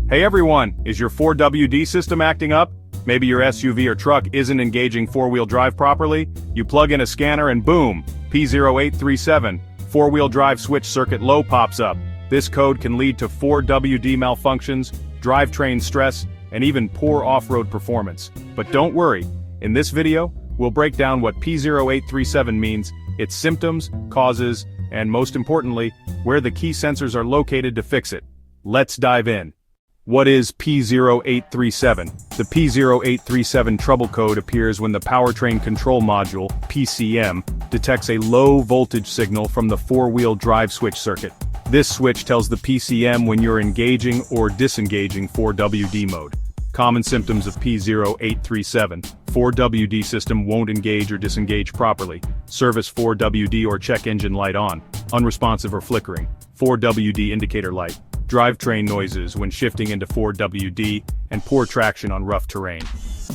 Hey everyone, is your 4WD system acting up? Maybe your SUV or truck isn't engaging four-wheel drive properly? You plug in a scanner and boom, P0837 four-wheel drive switch circuit low pops up. This code can lead to 4WD malfunctions, drivetrain stress, and even poor off-road performance. But don't worry, in this video, we'll break down what P0837 means, its symptoms, causes, and most importantly, where the key sensors are located to fix it. Let's dive in. What is P0837? The P0837 trouble code appears when the powertrain control module, PCM, detects a low voltage signal from the four-wheel drive switch circuit. This switch tells the PCM when you're engaging or disengaging 4WD mode. Common symptoms of P0837. 4WD system won't engage or disengage properly. Service 4WD or check engine light on. Unresponsive or flickering. 4WD indicator light. Drivetrain noises when shifting into 4WD, and poor traction on rough terrain.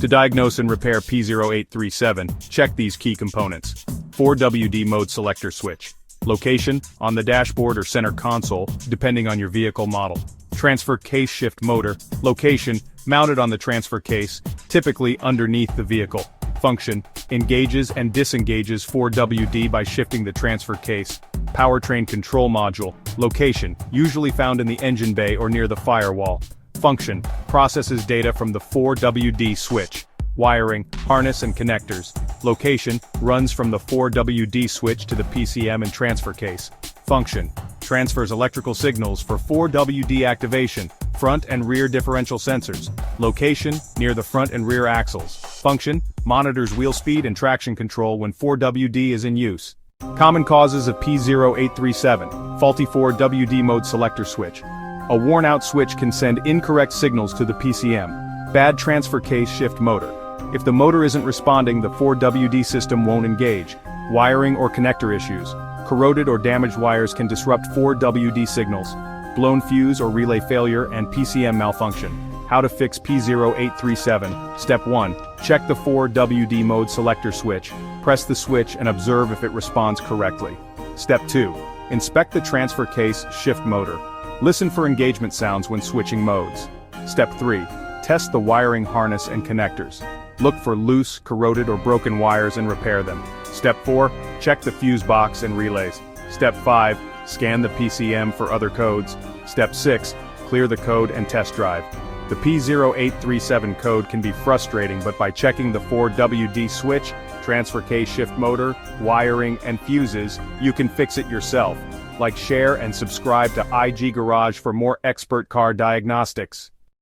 To diagnose and repair P0837, check these key components. 4WD mode selector switch. Location, on the dashboard or center console, depending on your vehicle model. Transfer case shift motor. Location, mounted on the transfer case, typically underneath the vehicle. Function, engages and disengages 4WD by shifting the transfer case. Powertrain control module. Location, usually found in the engine bay or near the firewall. Function, processes data from the 4WD switch. Wiring, harness and connectors. Location, runs from the 4WD switch to the PCM and transfer case. Function, transfers electrical signals for 4WD activation, front and rear differential sensors. Location, near the front and rear axles. Function, monitors wheel speed and traction control when 4WD is in use. Common causes of P0837, faulty 4WD mode selector switch. A worn-out switch can send incorrect signals to the PCM. Bad transfer case shift motor. If the motor isn't responding, the 4WD system won't engage. Wiring or connector issues. Corroded or damaged wires can disrupt 4WD signals. Blown fuse or relay failure and PCM malfunction. How to fix P0837. Step 1. Check the 4WD mode selector switch. Press the switch and observe if it responds correctly. Step 2. Inspect the transfer case shift motor. Listen for engagement sounds when switching modes. Step 3. Test the wiring harness and connectors. Look for loose, corroded or broken wires and repair them. Step 4. Check the fuse box and relays. Step 5. Scan the PCM for other codes. Step 6. Clear the code and test drive. The P0837 code can be frustrating, but by checking the 4WD switch, transfer case shift motor, wiring, and fuses, you can fix it yourself. Like, share, and subscribe to IG Garage for more expert car diagnostics.